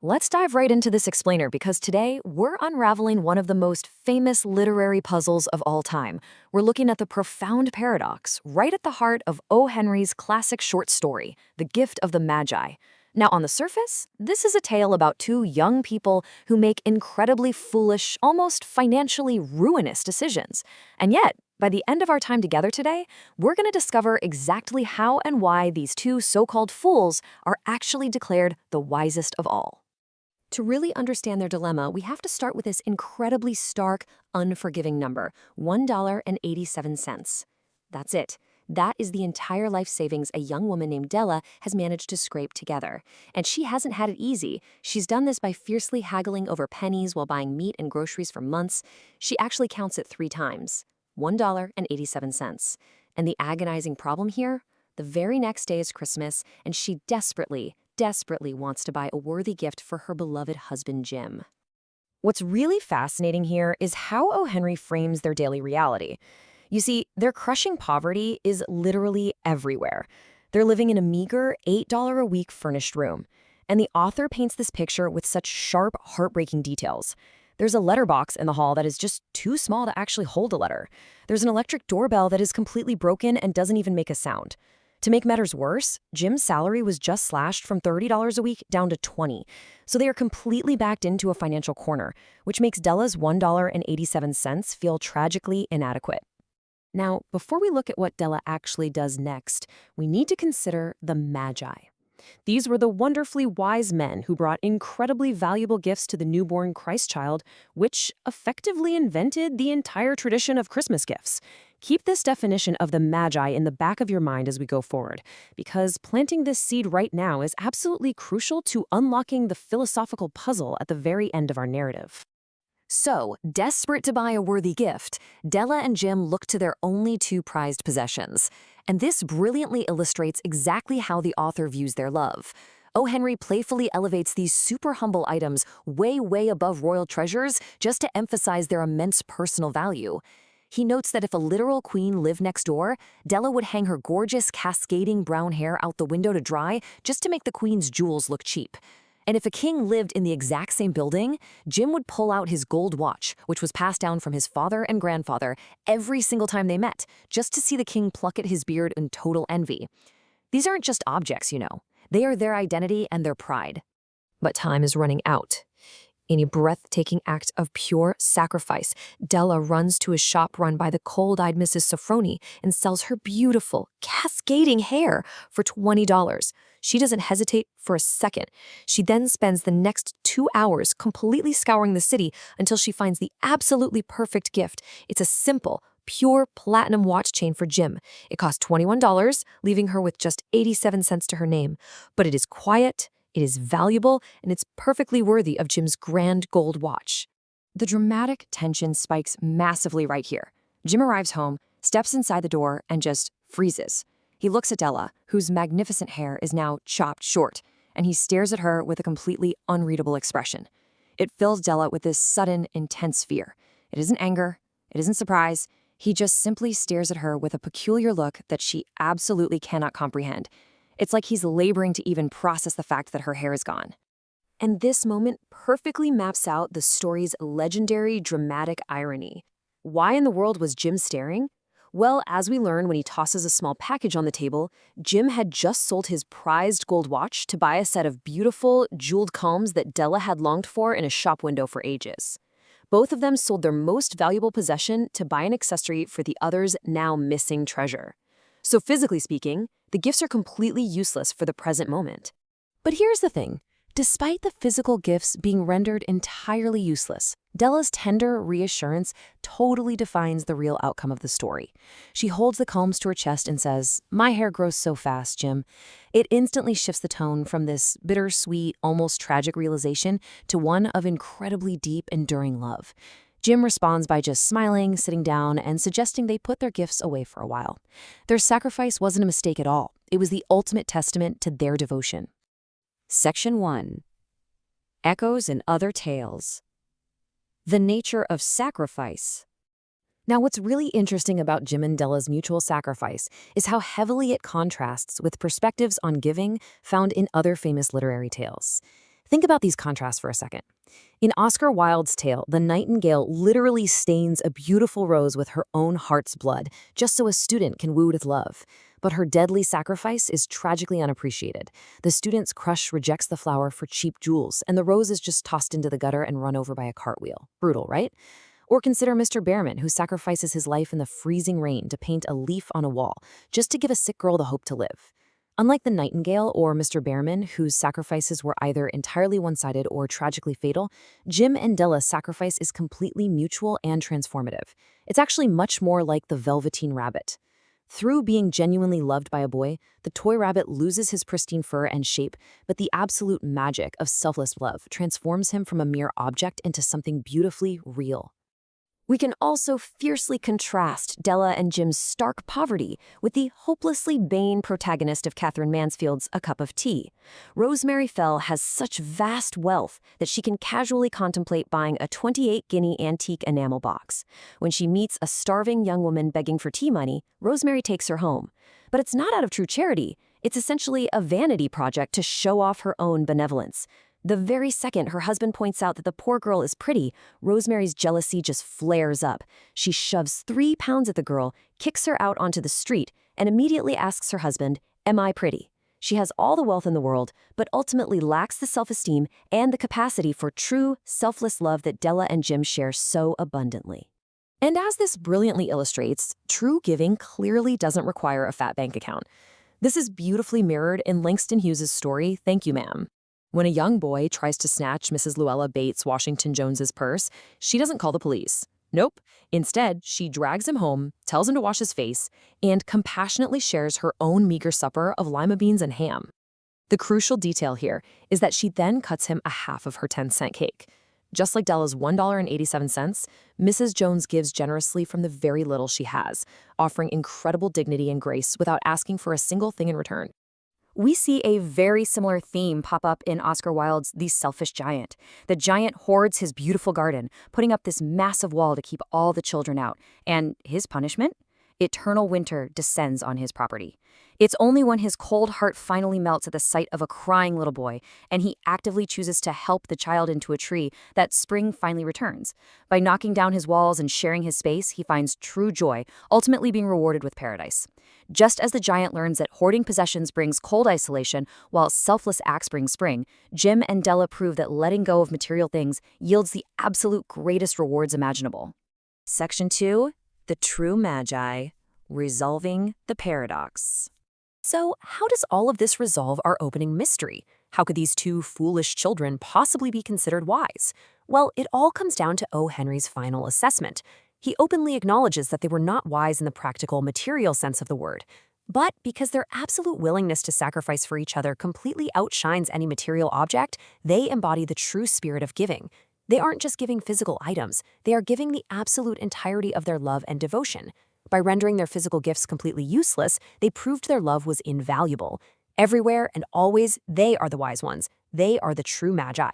Let's dive right into this explainer because today we're unraveling one of the most famous literary puzzles of all time. We're looking at the profound paradox right at the heart of O. Henry's classic short story, The Gift of the Magi. Now, on the surface, this is a tale about two young people who make incredibly foolish, almost financially ruinous decisions. And yet, by the end of our time together today, we're going to discover exactly how and why these two so-called fools are actually declared the wisest of all. To really understand their dilemma, we have to start with this incredibly stark, unforgiving number, $1.87. That's it. That is the entire life savings a young woman named Della has managed to scrape together. And she hasn't had it easy. She's done this by fiercely haggling over pennies while buying meat and groceries for months. She actually counts it 3 times. $1.87. And the agonizing problem here? The very next day is Christmas, and she desperately wants to buy a worthy gift for her beloved husband, Jim. What's really fascinating here is how O. Henry frames their daily reality. You see, their crushing poverty is literally everywhere. They're living in a meager $8 a week furnished room. And the author paints this picture with such sharp, heartbreaking details. There's a letterbox in the hall that is just too small to actually hold a letter. There's an electric doorbell that is completely broken and doesn't even make a sound. To make matters worse, Jim's salary was just slashed from $30 a week down to $20. So they are completely backed into a financial corner, which makes Della's $1.87 feel tragically inadequate. Now, before we look at what Della actually does next, we need to consider the Magi. These were the wonderfully wise men who brought incredibly valuable gifts to the newborn Christ child, which effectively invented the entire tradition of Christmas gifts. Keep this definition of the Magi in the back of your mind as we go forward, because planting this seed right now is absolutely crucial to unlocking the philosophical puzzle at the very end of our narrative. So, desperate to buy a worthy gift, Della and Jim look to their only 2 prized possessions. And this brilliantly illustrates exactly how the author views their love. O. Henry playfully elevates these super humble items way above royal treasures just to emphasize their immense personal value. He notes that if a literal queen lived next door, Della would hang her gorgeous cascading brown hair out the window to dry just to make the queen's jewels look cheap. And if a king lived in the exact same building, Jim would pull out his gold watch, which was passed down from his father and grandfather every single time they met, just to see the king pluck at his beard in total envy. These aren't just objects, you know. They are their identity and their pride. But time is running out. In a breathtaking act of pure sacrifice, Della runs to a shop run by the cold-eyed Mrs. Sofroni and sells her beautiful, cascading hair for $20. She doesn't hesitate for a second. She then spends the next 2 hours completely scouring the city until she finds the absolutely perfect gift. It's a simple, pure platinum watch chain for Jim. It costs $21, leaving her with just 87 cents to her name. But it is quiet, it is valuable, and it's perfectly worthy of Jim's grand gold watch. The dramatic tension spikes massively right here. Jim arrives home, steps inside the door, and just freezes. He looks at Della, whose magnificent hair is now chopped short, and he stares at her with a completely unreadable expression. It fills Della with this sudden, intense fear. It isn't anger, it isn't surprise. He just simply stares at her with a peculiar look that she absolutely cannot comprehend. It's like he's laboring to even process the fact that her hair is gone. And this moment perfectly maps out the story's legendary dramatic irony. Why in the world was Jim staring? Well, as we learn when he tosses a small package on the table, Jim had just sold his prized gold watch to buy a set of beautiful, jeweled combs that Della had longed for in a shop window for ages. Both of them sold their most valuable possession to buy an accessory for the other's now missing treasure. So physically speaking, the gifts are completely useless for the present moment. But here's the thing. Despite the physical gifts being rendered entirely useless, Della's tender reassurance totally defines the real outcome of the story. She holds the combs to her chest and says, "My hair grows so fast, Jim." It instantly shifts the tone from this bittersweet, almost tragic realization to one of incredibly deep, enduring love. Jim responds by just smiling, sitting down, and suggesting they put their gifts away for a while. Their sacrifice wasn't a mistake at all. It was the ultimate testament to their devotion. Section 1. Echoes and Other Tales. The Nature of Sacrifice. Now, what's really interesting about Jim and Della's mutual sacrifice is how heavily it contrasts with perspectives on giving found in other famous literary tales. Think about these contrasts for a second. In Oscar Wilde's tale, the nightingale literally stains a beautiful rose with her own heart's blood, just so a student can woo with love. But her deadly sacrifice is tragically unappreciated. The student's crush rejects the flower for cheap jewels, and the rose is just tossed into the gutter and run over by a cartwheel. Brutal, right? Or consider Mr. Behrman, who sacrifices his life in the freezing rain to paint a leaf on a wall, just to give a sick girl the hope to live. Unlike the nightingale or Mr. Behrman, whose sacrifices were either entirely one-sided or tragically fatal, Jim and Della's sacrifice is completely mutual and transformative. It's actually much more like the Velveteen Rabbit. Through being genuinely loved by a boy, the toy rabbit loses his pristine fur and shape, but the absolute magic of selfless love transforms him from a mere object into something beautifully real. We can also fiercely contrast Della and Jim's stark poverty with the hopelessly vain protagonist of Catherine Mansfield's A Cup of Tea. Rosemary Fell has such vast wealth that she can casually contemplate buying a 28-guinea antique enamel box. When she meets a starving young woman begging for tea money, Rosemary takes her home. But it's not out of true charity. It's essentially a vanity project to show off her own benevolence. The very second her husband points out that the poor girl is pretty, Rosemary's jealousy just flares up. She shoves 3 pounds at the girl, kicks her out onto the street, and immediately asks her husband, "Am I pretty?" She has all the wealth in the world, but ultimately lacks the self-esteem and the capacity for true, selfless love that Della and Jim share so abundantly. And as this brilliantly illustrates, true giving clearly doesn't require a fat bank account. This is beautifully mirrored in Langston Hughes's story, Thank You, Ma'am. When a young boy tries to snatch Mrs. Luella Bates Washington Jones's purse, she doesn't call the police. Nope. Instead, she drags him home, tells him to wash his face, and compassionately shares her own meager supper of lima beans and ham. The crucial detail here is that she then cuts him a half of her 10-cent cake. Just like Della's $1.87, Mrs. Jones gives generously from the very little she has, offering incredible dignity and grace without asking for a single thing in return. We see a very similar theme pop up in Oscar Wilde's The Selfish Giant. The giant hoards his beautiful garden, putting up this massive wall to keep all the children out. And his punishment? Eternal winter descends on his property. It's only when his cold heart finally melts at the sight of a crying little boy, and he actively chooses to help the child into a tree, that spring finally returns. By knocking down his walls and sharing his space, he finds true joy, ultimately being rewarded with paradise. Just as the giant learns that hoarding possessions brings cold isolation, while selfless acts bring spring, Jim and Della prove that letting go of material things yields the absolute greatest rewards imaginable. Section 2. The True Magi, Resolving the Paradox. So, how does all of this resolve our opening mystery? How could these two foolish children possibly be considered wise? Well, it all comes down to O. Henry's final assessment. He openly acknowledges that they were not wise in the practical, material sense of the word. But because their absolute willingness to sacrifice for each other completely outshines any material object, they embody the true spirit of giving. They aren't just giving physical items, they are giving the absolute entirety of their love and devotion. By rendering their physical gifts completely useless, they proved their love was invaluable. Everywhere and always, they are the wise ones. They are the true Magi.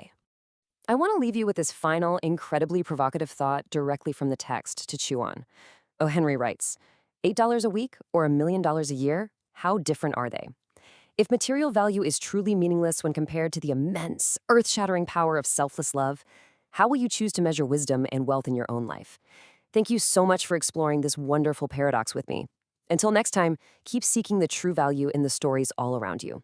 I want to leave you with this final, incredibly provocative thought directly from the text to chew on. O. Henry writes, $8 a week or $1 million a year? How different are they? If material value is truly meaningless when compared to the immense, earth-shattering power of selfless love, how will you choose to measure wisdom and wealth in your own life? Thank you so much for exploring this wonderful paradox with me. Until next time, keep seeking the true value in the stories all around you.